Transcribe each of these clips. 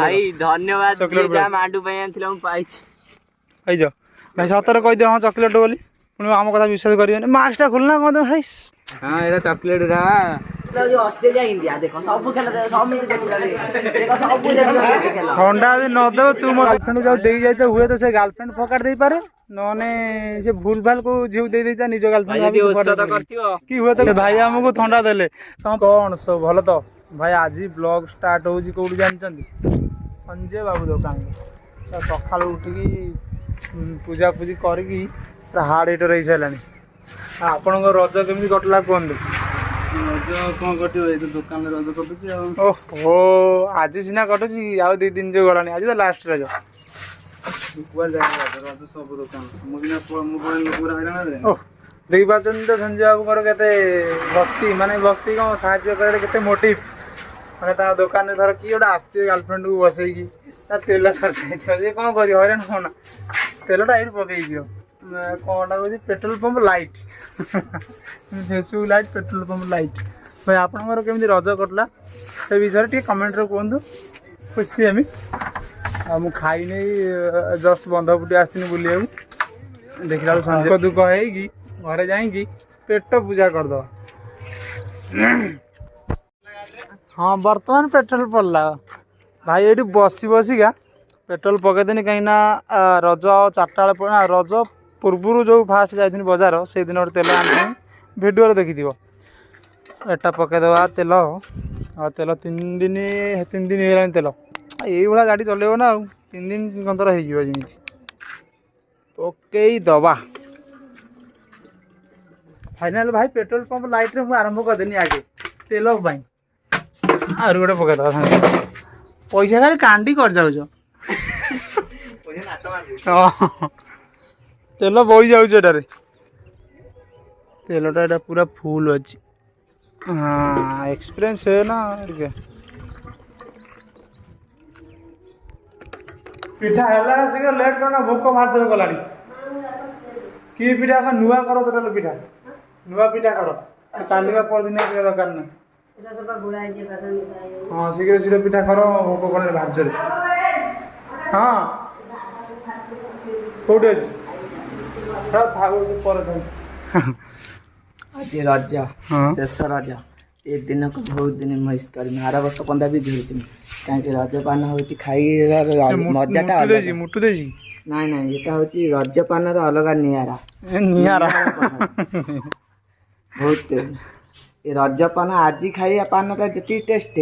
भाई धन्यवाद चॉकलेट मांडू भाई आनथिला हम पाइछि भाई जो भाई सतर कह दियो हां चॉकलेट बोली पुणी आम कथा विश्वास करियो मास्कटा खोलना कह भाई हां एटा चॉकलेट रा जो ऑस्ट्रेलिया इंडिया देखो सब खेल सब मिल देखो सब खेल ठंडा यदि न देव तू मो गर्लफ्रेंड जो दे जाए तो हुए तो से गर्लफ्रेंड फकाट दे पारे नने से भूल भाल को झिउ दे देता निज गर्लफ्रेंड कि हुए तो भाई हमको ठंडा देले कौन सब भल तो भाई आज ब्लॉग स्टार्ट होउची कोउडी जानचंदी संजय बाबू दुकान सकाल उठिकी पूजा पूजी करिकी हार्ड हिटर रही सारानी आपण रज केमी कटला कहतु रज कौन कटियो ए दुकान रज कटुची ओहो आज सीना कटुची आउ 2 दिन जो गलानी आज तो लास्ट रज रज सब दुकान देखी पार्टी तो संजय बाबू केते भक्ति माने भक्ति कौन साहाଯ୍य करे केते मोटिव माने ता दुकान में धर कि गोटे आसती गर्लफ्रेंड को बसैकी तेल सर कौन कर हईराण कौन तेलटा ये पकई दियो कौनटा कह petrol pump light Facebook light petrol pump light भाई आपंकर केमी रज कटला से विषय टे कमेंट कहतु खुशी हमी मु खाई नहीं जस्ट बंधपुटी आसती बुले देखला संजय दुख है घरे जाइकी पेट पूजा करद हाँ बर्तमान पेट्रोल पड़ला भाई ये बसी बसिका पेट्रोल पकईदेनी कहीं रज 4टा बेले रज पूर्व जो फास्ट जाइए बजार से दिन गोटे तेल आनी भिडियो देखी एटा पकईदेवा तेल तेल 3 दिन है तेल ये गाड़ी चलेब ना 3 दिन कंतर होमी पकईदबा फाइनाल भाई पेट्रोल पंप लाइट रे आरंभ करदेनी आगे तेल आर गोटे पकईदबा सागे पैसा खाली कांडी कर जाऊ तेल बोई जाऊे तेलटा पूरा फुल अच्छी हाँ एक्सपीरियंस है ना पिठा है शीघ्र लेट करना भोक बाहर चल गलानी कि पिठा का नुआ कर तो पिठा नुआ पिठा कर कालिका परदिन दरकार ना हाँ शीघ्र शीघ्र पिठा कर भोक कले बाहर चल हाँ कौटी अच्छी आज रज शेष रज ये दिन को बहुत दिन मिस कर आर वर्ष पंदा भी झुरी कहीं रजपान हूँ खाई मजाटा मुटु दे ना ना यहाँ हूँ रजपान अलग निरा बहुत ये रजपान आज खाइया पान जी टेस्ट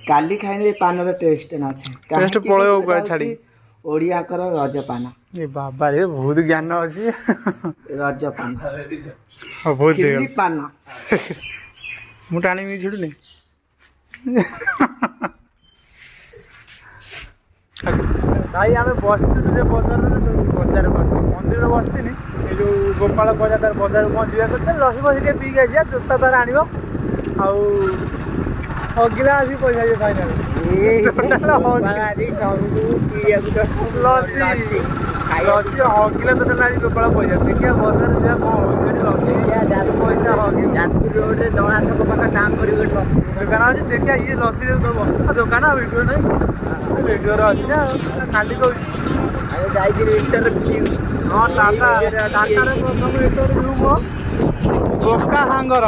काली खाई पान टेस्ट ना छाड़ी ओडिया रजपान ये बाबा रे बहुत ज्ञान अच्छी रजपान बहुत पान मु टाणी छुड़ुनी भाई आम बसती बजार बसती मंदिर बसती जो गोपाल बजार तार बजार कौन जा लसी बसी पीक आसिया जोता तार आण अगिला आसी पैसा फाइनाल लसी लसी हगिला तो ना गोपाल पैसा देखिए बजार जा कौन लसी पैसा हगी रोड दड़ा छक पाख काम कर दुकान अच्छे देखिए ये लसी दब दुकान भिडियो ना भिडियो अच्छी ना खाली कहूँ हाँ टाटा टाटा बोका हांगर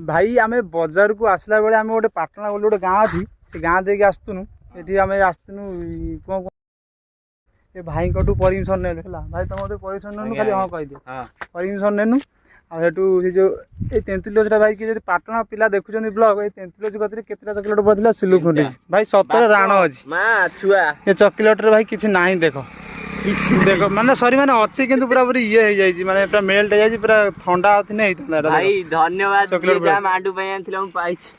भाई आम बजार को आसला बेले आम गोटे पाटना बोले गोटे गाँव अच्छी से गाँ देके आसतुनु ये आम आसतुनु कौन ये भाई परमिशन ने भाई तुम परमिशन नेनु खाली हाँ कहीदियो परमिशन नेनु आठू से जो ये तेंतुलस भाई कि पाटना पिला देखुं ब्लॉग ये तेंतुलस कत केतटा चॉकलेट पड़ता सिलु खुंडी भाई सतर राण अच्छी ये चॉकलेट भाई किसी ना देखो देखो माने सॉरी माने अच्छी किंतु पूरा पूरी ये हो जाई माने पूरा मेल्ट हो जाई पूरा ठंडा थिने हेइतंदा भाई धन्यवाद चॉकलेट जा मांडू भाई आनथिला हम पाइछि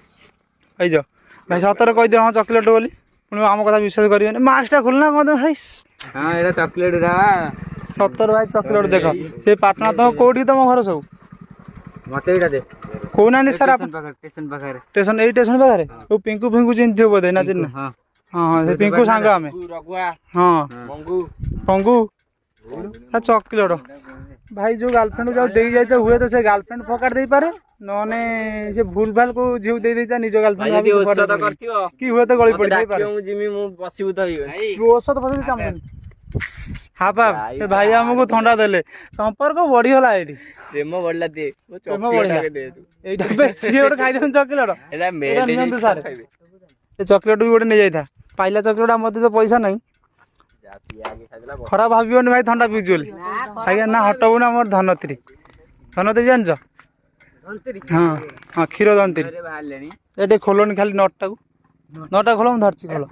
भाई जो भाई सतर कह दियो हां चॉकलेट बोली पुणी आम कथा विश्वास करियो मास्कटा खोलना कहतु भाई हां एटा चॉकलेट रा सतर भाई चॉकलेट देखो से पाटना तुम कोठी तुम घर सब मते एटा दे कोना नि सर स्टेशन पाखरे स्टेशन ए स्टेशन पाखरे ओ पिंकू फिंकू चिन्ह थियो बोधे ना चिन्ह हां हां से पिंकू सांगा हमें रघुआ हां पंगू पंगू चॉकलेट भाई जो गर्लफ्रेंड को दे जाए हुए तो से गर्लफ्रेंड फकाट दे पारे नने से भूल भाल को झिउ दे देता निज गर्लफ्रेंड कि हुए तो गली पड़ी पारे औषध फसद काम हाँ बाप भाई हमको थंडा देले संपर्क बढ़ी गला एठी प्रेम बढ़ला दे प्रेम बढ़ला एटा बेसी गोटे खाइ दन चॉकलेट एला मेल सर ए चॉकलेट भी गोटे नै जाइथा पाइला चॉकलेट मते तो पैसा नहीं खराब भावियोनी भाई थंडा पिउछु बोली आज्ञा ना हटबू ना मोर धनत्री धनत्री जान हाँ हाँ क्षीर दंती ये खोलोनी खाली नटा को नटा खोल मुझे धरची खोल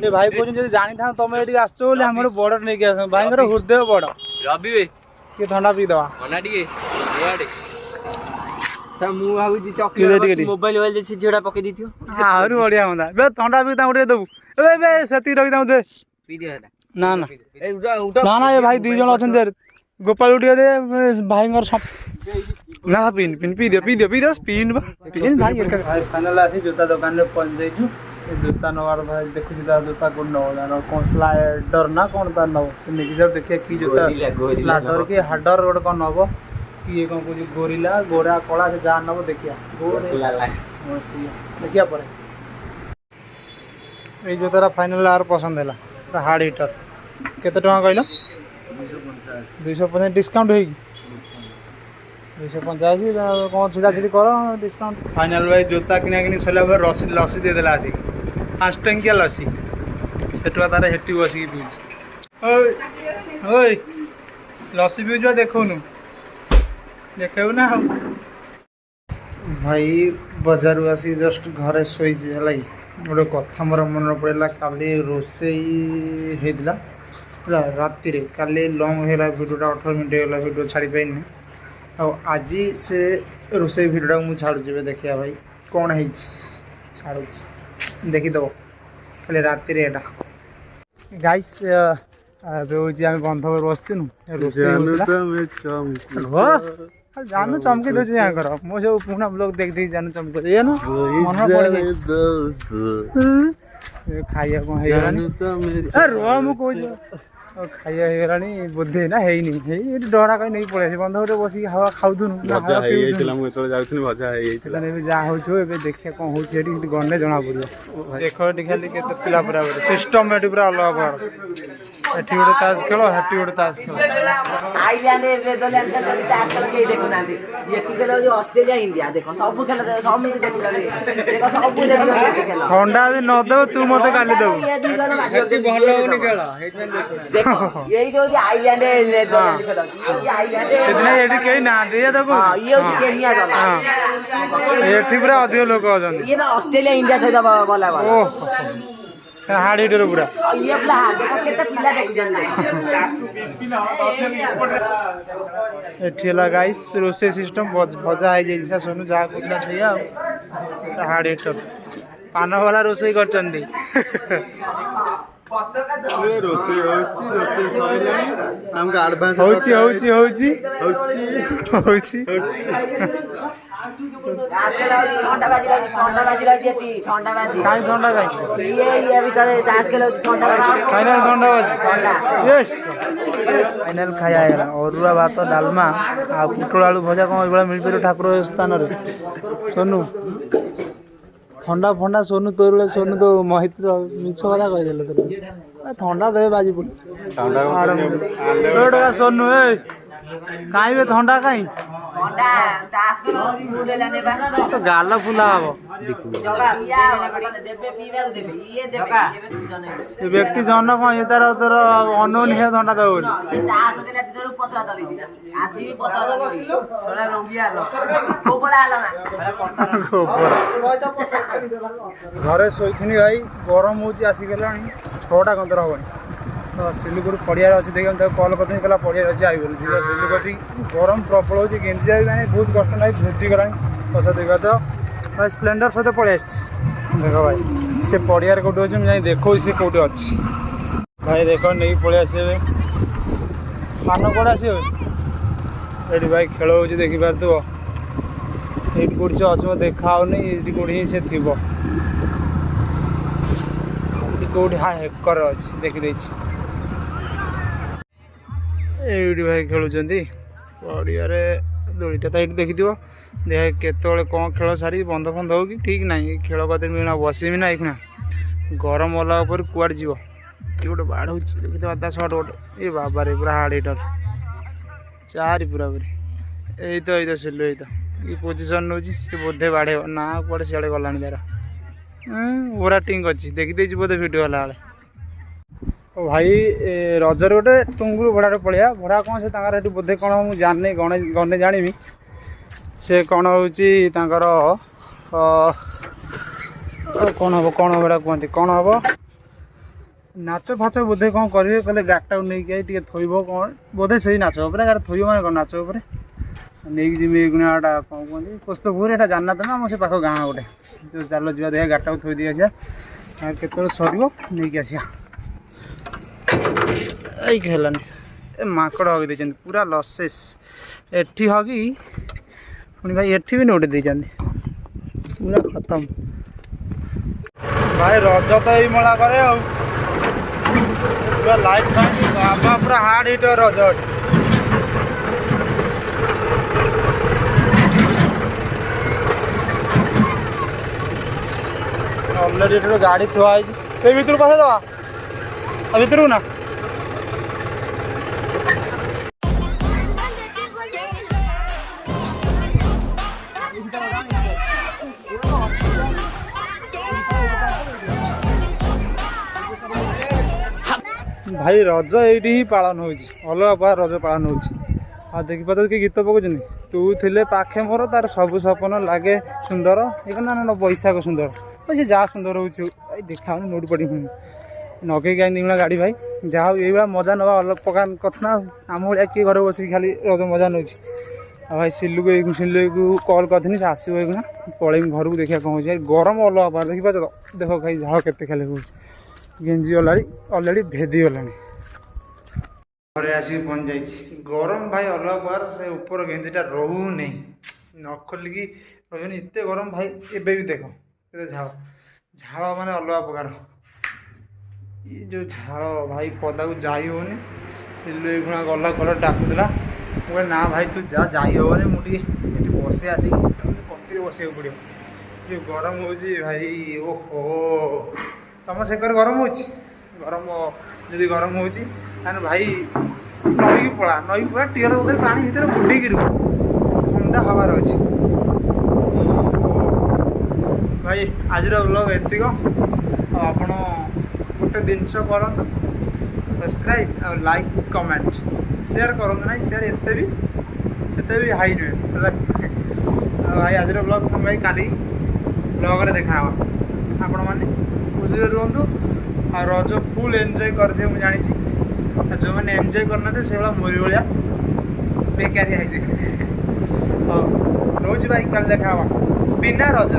ये भाई कहते जानी था तुम ये आस बड़ नहीं आस भाई हृदय बड़ रवि किए ठंडा पी दवा मोबाइल झीड़ा पकई दी आहरी बढ़िया हाँ बे ठंडा पी देबू से रखी दे पी दिया ना ना ना ना ये भाई दी जन अच्छा गोपाल उठे दे भाई ना पिन पिन पी दियो पी दियो पी दियो पिन पिन भाई फाइनल आसी जूता दुकान में पहुंच जाइछु जूता नवार भाई देखु जूता जूता कोन न कोन स्लाइडर ना कोन ता न निकि जब देखिए की जूता स्लाइडर के हार्डर रोड कोन नबो की कोन को गोरिल्ला गोरा कोला से जान नबो देखिया गोरिल्ला देखिया परे ए जूता फाइनल आर पसंद हैला हार्ड हिटर केते टका कहलो 250 डिस्काउंट होगी 285 कौन छिड़ा छिड़ी कर डिस्काउंट फाइनल भाई जूता किना कि सला लसी लसी दे देला आसी 5 टंकिया लसी सेटवा तारे हेटी बसी पीछ ओए ओए लसी पीछ देखौनु देखेउ ना भाई बाजार आसी जस्ट घरे सोई जे हलाई गोटे कथा मोर मन पड़ा काली रोसई होता राति काली लंग होगा भिडियोटा 18 मिनट होगा भिडियो छाड़ी पारिनी आज से रोसई भिडियोटा मुझे छाड़ुचे देखिए भाई कौन है छाड़ू देखीदेव खाली राति गाइस बंध बसनु जानू चमकी दे मो सब पुना ब्लॉग देख देख जानू चमक ये ना मन खाइया कौन रो मु खाइया बुद्धि ना है डरा कहीं नहीं पड़े बंध गोटे बस हवा खाऊन जहाँ हो देखिए कौन हो गने जना पड़ो देख खाली पिला पूरा सिस्टम ये पूरा अलग एटी गोटे ताश खेल हेटी गोटे ताश खेल ठंडा यदि नदेव तू मत गाली देव कहीं ना एटी पूरा अधिक लोक ऑस्ट्रेलिया इंडिया सहित गला हार्ड हिटर पूरा एठी गाइस रोसे सिस्टम भजा है जैसा सोनू जहाँ कहला सही हार्ड हिटर पान वाला रोसे कर फाइनाल खाया अरुआ भात डालमा आ पुटल आलू भजा कौन ये मिल पार ठाकुर स्थान सोनू ठंडा फंडा सोनू तोर सोनू तो महित्र मिछ कथा कहीदेल ठंडा देवे बाजी पड़ी सोनू कहीं ठंडा कहीं तो गाल फुला हम व्यक्ति जन कौन ये तार तोर अनोन है ठंडा दब घरे शोनी भाई गरम हो आसिगला 6टा कंतर हेनी तो सिलिगुड़ी पड़ियार अच्छे देखिए कल करते कहला पड़ियार अच्छे आई सिलिगुड़ी गरम प्रबल हो गेंदी जाए बहुत कष्ट ना भेदी गला पचा देखा तो भाई स्प्लेंडर सहित पलि आस देख भाई से पड़ियार कौटे अच्छे मुझे देखो सी कौटे अच्छी भाई देख नहीं पलि आस पान कौटे आस भाई खेल हो देखिपार थो ये कौट से अच्छे देखा नहीं कौटे ही से थी कौटी हाँ हेकर अच्छी देखीदे ये भाई खेलुंट पड़िया दोलीटा तो ये देखी देख केतले कौन खेल सारी बंद फंद हो कि ठीक ना खेल कदे मिलना बसमी ना एक गरम वाला कुआड़े जीव कि गोटे बाड़ हो देखिए आधा शर्ट गोटे ये बाबा रे पूरा हार्ड हिटर चारि पूरा पूरी ये सिलु ये पोजिशन नौ बोधे बाढ़े ना कौटे सियाड़े गलानी तार ओरा टिंग अच्छी देखीदे बोधे भिडियो वाला बेले भाई रजर गोटे टुंगुर भड़ाटे पलिया भड़ा कौन से बोधे कौन मुझे जानी गने जानी से कौन हूँ कौन हम कौन हम कहते कौन हम नाच फाच बोधे कौन करेंगे कहले गाटा नहीं टे थोब कौन बोधे से नाच गाड़ी थोब मैंने कौन नाच नहीं जिमी गुणाटा कौन कहते पोस्तपुर यहाँ जाना तो ना आम से पाख गाँ गोटे जो चल जा देखा गाटा को थोदी आसा केत सर नहीं आसा खेलानी माकड़ हगी दे पूरा लसेस एठी हगी पुणी भाई एठी भी नोटे देते पूरा खत्म भाई रज तो यही मला करे पूरा लाइट फाइट बाबा पूरा हार्ड हिटर रज अलरेडी गाड़ी थुआ भर पास दवा भर ना भाई रज ये पालन हो अलग प्रकार रज पालन हो देखी पाच कि गीत पकाउं तू थे पाखे मोर तार सब सपन लगे सुंदर ये ना ना बैशाख सुंदर से जहाँ सुंदर हो देखा नोट पड़ी नगे कहीं गाड़ी भाई जहाँ ये मजा नवा अलग प्रकार कथा ना आम भाया किए घर बस खाली रज मजा नौ भाई सिलू को कल करनी से आसो पलैम घर को देखा कौन हो गरम अलग प्रकार देखी पाच देख कहीं झाड़ के खाली हो गेंजी अलरेडी भेदी गला घरे आसिक पहुँच जाइए गरम भाई अलग प्रकार से ऊपर गेंजीटा रोहू नहीं न खोलिकी रही एत गरम भाई एबे भी देख झाड़ झाड़ माने अलग प्रकार ये जो झाड़ भाई पदा को जाई होनी सिलु गुणा गला कल डाकुला मुझे ना भाई तू जा जाई होनी मुझे बसे आसिक कति बस पड़ो जो गरम हो भाई ओहो तुम से गरम हो गरम जदि गरम हो भाई नई पड़ा नई पड़ा टीयर उधर पानी भर बुड़ीक ठंडा हबार अच्छे भाई आज ब्लॉग एतिक आप गोटे जिनस करूँ सब्सक्राइब और लाइक कमेंट शेयर करूँ ना शेयर एत भी हाई नुहे भाई आज ब्लॉग भाई काली ब्लॉग देखा आपण मैंने खुशी रुहतु आ रज फुल एंजॉय करते मुझे जानी जो मैंने एंजॉय करना से मोरी भाया बेकारिया रोज भाई कल देखा बिना रज